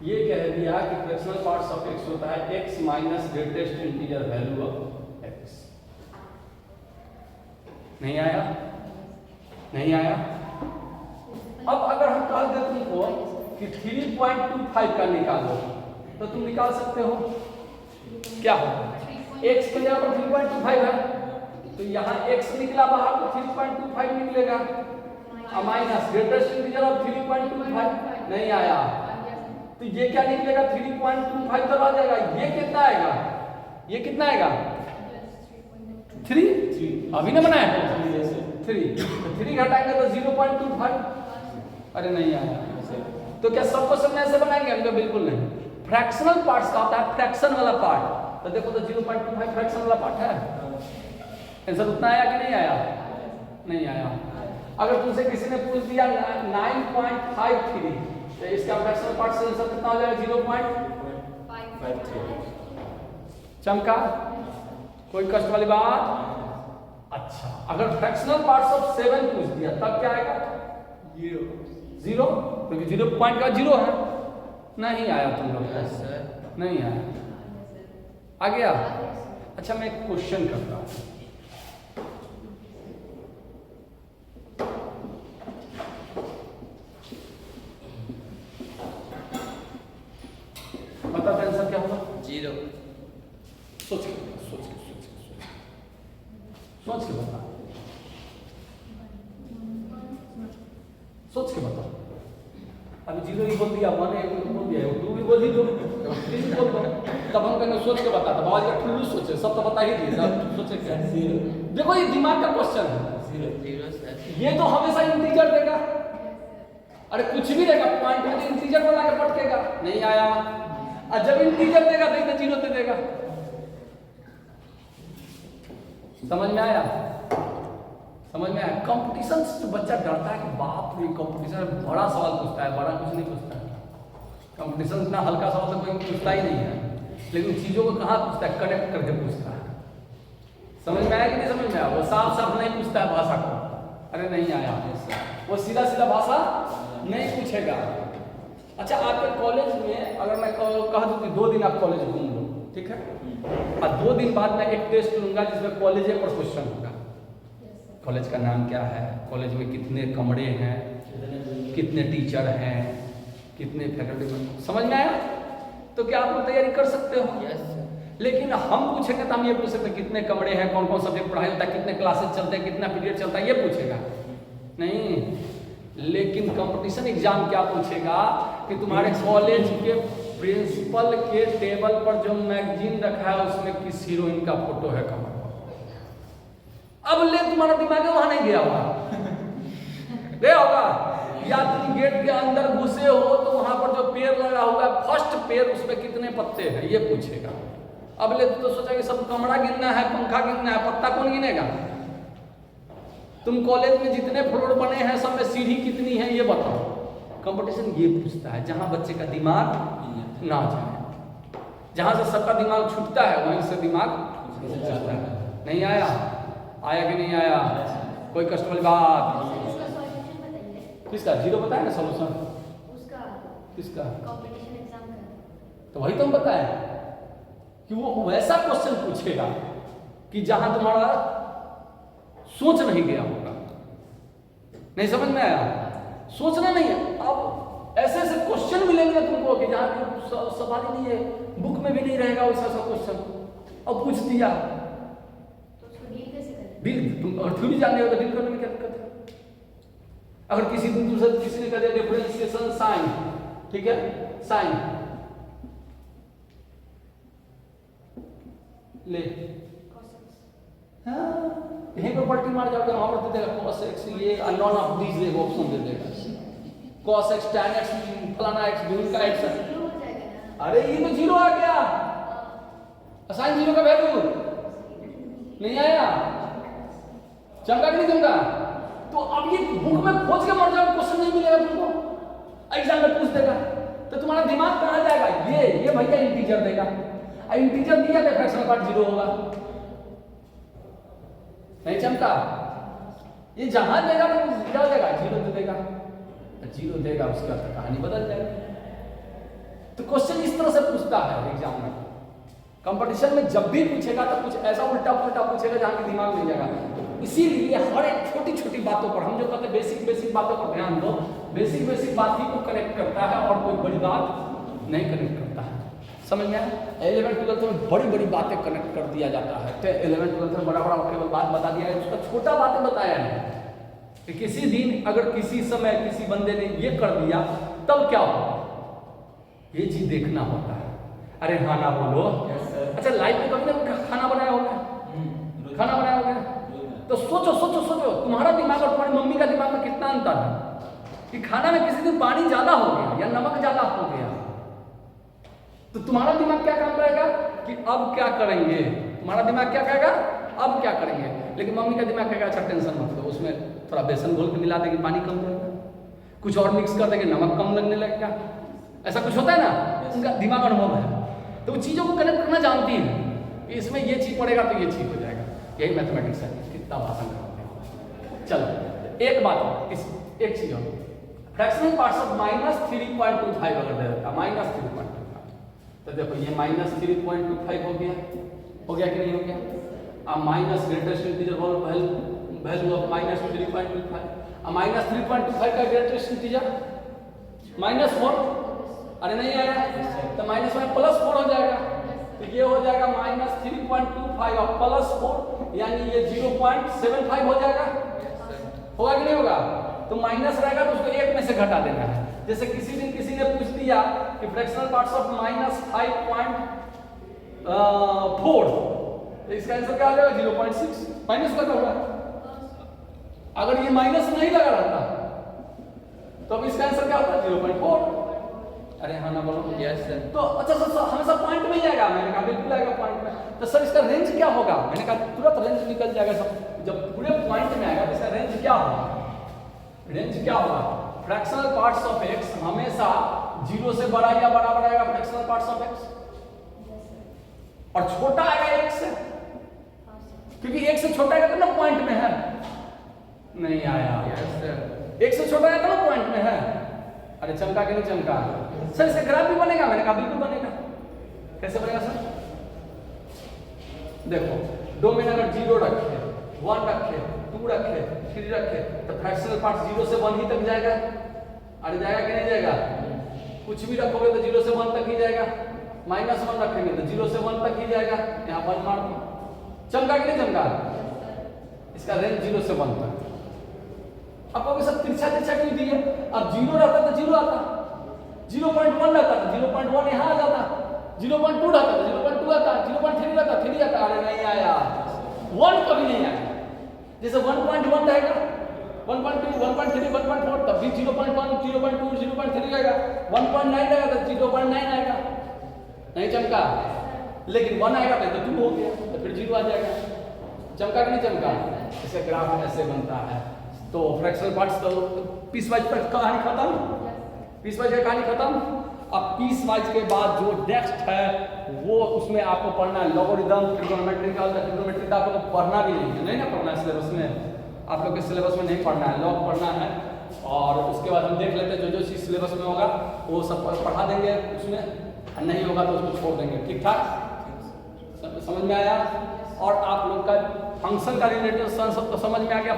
ये कह दिया कि फ्रैक्शनल पार्ट्स ऑफ x होता है x minus greatest integer value of x। नहीं आया? अब अगर हम कह दे तुमको कि 3.25 का निकालो, तो तुम निकाल सकते हो। क्या होगा? x के जगह पर 3.25 है, तो यहाँ x निकला बाहर तो 3.25 निकलेगा, माइनस ग्रेटेस्ट इंटीजर ऑफ 3.25 नहीं आया, तो ये क्या निकलेगा? 3.25 तो आ जाएगा। ये कितना आएगा? 3 अभी ना बनाया 3, तो 3 घटाएंगे तो 0.25। अरे नहीं आया। तो क्या सब क्वेश्चन में ऐसे बनाएंगे? हम तो बिल्कुल नहीं। फ्रैक्शनल पार्ट्स का होता है फ्रैक्शन वाला पार्ट, तो देखो तो 0.25 फ्रैक्शन वाला पार्ट है। आंसर उतना आया कि नहीं आया? नहीं आया। अगर तुमसे किसी ने पूछ दिया 9.53, तो इसका फ्रैक्शनल पार्ट से आंसर कितना हो जाएगा? 0.53। चमका? कोई कष्ट वाली बात? अच्छा अगर फ्रैक्शनल पार्ट्स ऑफ 7 पूछ दिया तब क्या आएगा? 0, क्योंकि 0 पॉइंट का 0 है। नहीं आया तुम लोग का, नहीं आया। आ गया? अच्छा मैं एक क्वेश्चन करता हूं। बता दे आंसर क्या होगा? 0। सोच के बता, सोच के बता। अभी 0 ही बोल दिया, 1 बोल दिया, 2 भी बोल ही दो, 3 भी बोल दो, तब हम कहेंगे सोच के बता। बाबा जी का ठुल्लू सोचे, सब तो बता ही दिए, सब सोचे क्या? देखो ये दिमाग का क्वेश्चन है। ये तो हमेशा इंटीजर देगा। अरे कुछ भी देगा, पॉइंट में इंटीजर बना के पटकेगा। नहीं आया। और जब इंटीजर देगा तो 0 दे देगा। समझ में आया? कंपटीशन से बच्चा डरता है कि बाप रे कंपटीशन बड़ा सवाल पूछता है, बड़ा कुछ नहीं पूछता है। कंपटीशन इतना हल्का सवाल तो कोई पूछता ही नहीं है, लेकिन चीजों को कहाँ पूछता है? कनेक्ट करके पूछता है। समझ में आया कि नहीं समझ में आया? वो साफ नहीं पूछता है भाषा को। अरे नहीं आया, वो सीधा भाषा नहीं पूछेगा। अच्छा आपके कॉलेज में अगर मैं कह दूं कि 2 दिन आप कॉलेज घूम लो, ठीक है, और 2 दिन बाद मैं एक टेस्ट लूंगा जिसमें कॉलेज पर क्वेश्चन होगा, कॉलेज का नाम क्या है, कॉलेज में कितने कमरे हैं, कितने टीचर हैं, कितने फैकल्टी में, समझ में आया? तो क्या आप लोग तैयारी कर सकते हो? Yes sir. लेकिन हम पूछेंगे तो हम ये पूछ सकते हैं कितने कमरे हैं, कौन कौन सब्जेक्ट पढ़ाई होता है, कितने क्लासेस चलते हैं, कितना पीरियड चलता है, ये पूछेगा नहीं। लेकिन कंपटीशन एग्जाम क्या पूछेगा कि तुम्हारे कॉलेज के प्रिंसिपल के टेबल पर जो मैगजीन रखा है उसमें किस हीरोइन का फोटो है कमर पर। अब ले तुम्हारा दिमाग वहां नहीं गया होगा गया होगा, या तुम गेट के अंदर घुसे हो तो वहां पर जो पेड़ लगा हुआ है फर्स्ट पेड़ उसमें कितने पत्ते हैं ये पूछेगा। अब ले तो सोचा कि सब कमरा गिनना है, पंखा गिनना है, पत्ता कौन गिनेगा? तुम कॉलेज में जितने फ्लोर बने हैं सब में सीढ़ी कितनी है ये बताओ। कंपटीशन ये पूछता है जहां बच्चे का दिमाग ना जाए, जहां से सबका दिमाग छूटता है वहीं से दिमाग छूटता है। नहीं आया? आया कि नहीं आया? कोई कष्ट वाली बात? उसका सॉल्यूशन बताइए। किसका? जीरो बताया ना सॉल्यूशन उसका किसका? कंपटीशन एग्जाम का। तो वही तो हम बताए कि वो वैसा क्वेश्चन पूछेगा कि जहां तुम्हारा सोच नहीं गया होगा। नहीं समझ में आया? सोचना नहीं है। अब ऐसे ऐसे क्वेश्चन मिलेंगे तुमको कि जहां सवाल ही नहीं है, बुक में भी नहीं रहेगा वैसा सा क्वेश्चन, और पूछ दिया। तो उसको डील कैसे करें? डील तुम और थ्योरी जानते हो तो डील करने में क्या दिक्कत है? अगर किसी दिन दूसरे किसी ने कह दिया डिफरेंशिएशन साइन, ठीक है, साइन ले, हाँ यहीं पर पलटी मार जाओगे, वहां पर दे देगा cos x, ये नॉन ऑफ दीज एक ऑप्शन दे देगा, cos x tan x फलाना x ड्यूल का x। जीरो हो जाएगा ना। अरे ये तो जीरो आ गया, असाइन जीरो का वैल्यू नहीं आया, चमका कि नहीं चमका? तो अब ये बुक में खोज के मर जाओगे, क्वेश्चन नहीं मिलेगा तुमको, एग्जाम में पूछ देगा, तो तुम्हारा दिमाग कहां जाएगा? ये भैया इंटीजर देगा, इंटीजर दिया तो फ्रैक्शनल पार्ट जीरो होगा, नहीं चमका? ये जहां देगा तो क्या हो जाएगा? जीरो दे देगा, जीरो देगा उसके बाद कहानी बदल जाएगी। तो क्वेश्चन इस तरह से पूछता है एग्जाम में। कंपटीशन में जब भी पूछेगा तो कुछ ऐसा उल्टा पुल्टा पूछेगा जहां के दिमाग नहीं जाएगा। तो इसीलिए हर एक छोटी छोटी बातों पर हम जो कहते हैं बेसिक बातों पर ध्यान दो, बेसिक बात ही को कनेक्ट करता है और कोई बड़ी बात नहीं कनेक्ट करता है। समझ में आया? 11th 12th में बड़ी बड़ी बातें कनेक्ट कर दिया जाता है। 11th 12th में बड़ा केवल बात बता दिया है, उसका छोटा बातें बताया है कि किसी दिन अगर किसी समय किसी बंदे ने ये कर दिया तब क्या होगा, ये चीज देखना होता है। अरे हाँ ना बोलो। अच्छा लाइफ में कभी ना खाना बनाया होगा, खाना बनाया होगा तो सोचो तुम्हारा दिमाग और तुम्हारी मम्मी का दिमाग में कितना अंतर है कि खाना में किसी दिन पानी ज्यादा हो गया या नमक ज्यादा हो गया तो तुम्हारा दिमाग क्या काम करेगा कि अब क्या करेंगे, तुम्हारा दिमाग क्या कहेगा अब क्या करेंगे। लेकिन मम्मी का दिमाग कहेगा अच्छा टेंशन मत लो, उसमें थोड़ा बेसन घोल के मिला देंगे पानी कम लगेगा, कुछ और मिक्स कर देंगे नमक कम लगने लगेगा, ऐसा कुछ होता है ना। उनका दिमाग अनुभव है तो वो चीज़ों को कनेक्ट करना जानती है, इसमें ये चीज पड़ेगा तो ये चीज हो जाएगा। यही मैथमेटिक्स है, कितना भाषण कराते हैं। चलो एक बात एक चीज और, फ्रैक्शनल पार्ट्स ऑफ -3.25 अगर दे देता -3.25 तो देखो ये -3.25 हो गया कि नहीं हो गया? अब minus greatest integer value of -3.25, अब -3.25 का ग्रेटेस्ट इंटीजर -4, अरे नहीं आया तो माइनस में +4 हो जाएगा, तो ये हो जाएगा -3.25 और +4 यानी ये 0.75 हो जाएगा। होगा कि नहीं होगा? तो माइनस रहेगा तो उसको एक में से घटा देना है। जैसे किसी दिन किसी ने पूछ दिया कि फ्रैक्शनल पार्ट्स ऑफ -5.4 तो इसका आंसर क्या आ जाएगा? 0.6, माइनस लगा हुआ है। अगर ये माइनस नहीं लगा रहता तो अब इसका आंसर क्या होता? 0.4। अरे हाँ ना बोलो। Yes sir. तो अच्छा सर हमेशा पॉइंट में ही आएगा? मैंने कहा बिल्कुल आएगा पॉइंट में। तो सर इसका रेंज क्या होगा? मैंने कहा तुरंत रेंज निकल जाएगा सब, जब पूरे पॉइंट में आएगा तो इसका रेंज क्या होगा? रेंज क्या होगा? फ्रैक्शनल पार्ट्स ऑफ x हमेशा 0 से बड़ा या बराबर आएगा फ्रैक्शनल पार्ट्स ऑफ x, और छोटा आएगा 1 से, क्योंकि 1 से छोटा आएगा तो ना पॉइंट में है। नहीं आया? Yes sir. 1 से छोटा आएगा तो ना पॉइंट में है। अरे चमका कि नहीं चमका? सर इसका ग्राफ भी बनेगा? मैंने कहा बिल्कुल बनेगा। कैसे बनेगा सर? देखो डोमेन अगर 0 रखे, 1 रखे 2 रखे, 3 रखे, तो फ्रैक्शनल पार्ट 0 से 1 ही तक जाएगा। अरे जाएगा कि नहीं जाएगा? कुछ भी रखोगे तो 0 से 1 तक ही जाएगा। -1 रखेंगे तो 0 से 1 तक ही जाएगा। यहाँ 1 मार दो। चमका कि नहीं चमका? इसका रेंज 0 से 1 तक। अब कहोगे सर तिरछा क्यों दिए? अब 0 रहता तो 0 आता, 0.1 रहता तो 0.1 यहाँ आ जाता, 0.2 रहता तो 0.2 आता, 0.3 रहता 3 आता। अरे नहीं आया, 1 कभी नहीं आया। जैसे 1.1 रहेगा, 1.2, 1.3, 1.4, तब भी 0.1, 0.2, 0.3 रहेगा। 1.9 रहेगा तो 0.9 आएगा। नहीं चमका? लेकिन 1 आएगा तो 2 हो गया, तो फिर 0 आ जाएगा। चमका कि नहीं चमका? इसका ग्राफ ऐसे बनता है। तो फ्रैक्शनल पार्ट्स तो पीस वाइज पर कहानी खत्म, पीस वाइज की कहानी खत्म। अब पीस वाइज के बाद जो नेक्स्ट है वो उसमें आपको पढ़ना है लॉगरिथम, ट्रिग्नोमेट्री का। ट्रिग्नोमेट्री का आपको पढ़ना भी नहीं है ना, पढ़ना है सिलेबस में, आप लोग के सिलेबस में नहीं पढ़ना है, लॉग पढ़ना है। और उसके बाद हम देख लेते हैं जो चीज़ सिलेबस में होगा वो सब पढ़ा देंगे उसमें, नहीं होगा तो उसको छोड़ देंगे। ठीक ठाक समझ में आया? और आप लोग का फंक्शन का रिलेटेड सब तो समझ में आ गया।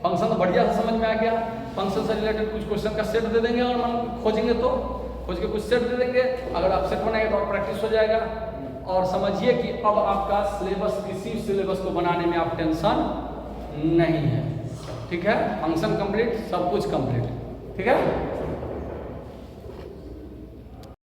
फंक्शन तो बढ़िया से समझ में आ गया। फंक्शन से रिलेटेड कुछ क्वेश्चन का सेट दे देंगे और हम खोजेंगे तो खोज के कुछ सेट दे देंगे। अगर आप सेट बनाएंगे तो प्रैक्टिस हो जाएगा। और समझिए कि अब आपका सिलेबस, किसी सिलेबस को बनाने में आप टेंशन नहीं है। ठीक है, फंक्शन कंप्लीट, सब कुछ कंप्लीट। ठीक है।